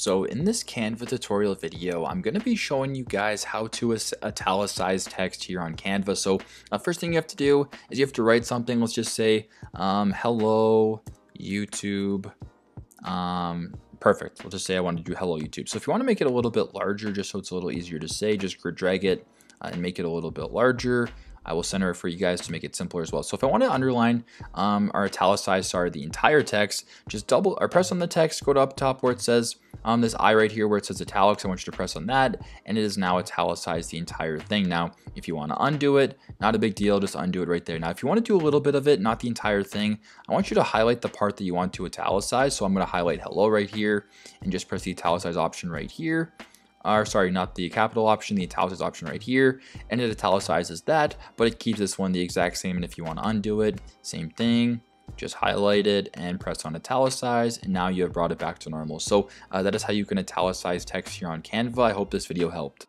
So in this Canva tutorial video, I'm going to be showing you guys how to italicize text here on Canva. So first thing you have to do is you have to write something. Let's just say, hello YouTube. Perfect. We'll just say I want to do hello YouTube. So if you want to make it a little bit larger, just so it's a little easier to say, just drag it and make it a little bit larger. I will center it for you guys to make it simpler as well. So if I want to underline or italicize, the entire text, just double or press on the text, go to up top where it says this I right here where it says italics. I want you to press on that, and it is now italicized the entire thing. Now, if you want to undo it, not a big deal, just undo it right there. Now, if you want to do a little bit of it, not the entire thing, I want you to highlight the part that you want to italicize. So I'm going to highlight hello right here and just press the italicize option right here. Or sorry, not the capital option, the italicize option right here, and it italicizes that, but it keeps this one the exact same. And if you want to undo it, same thing, just highlight it and press on italicize, and now you have brought it back to normal. So that is how you can italicize text here on Canva. I hope this video helped.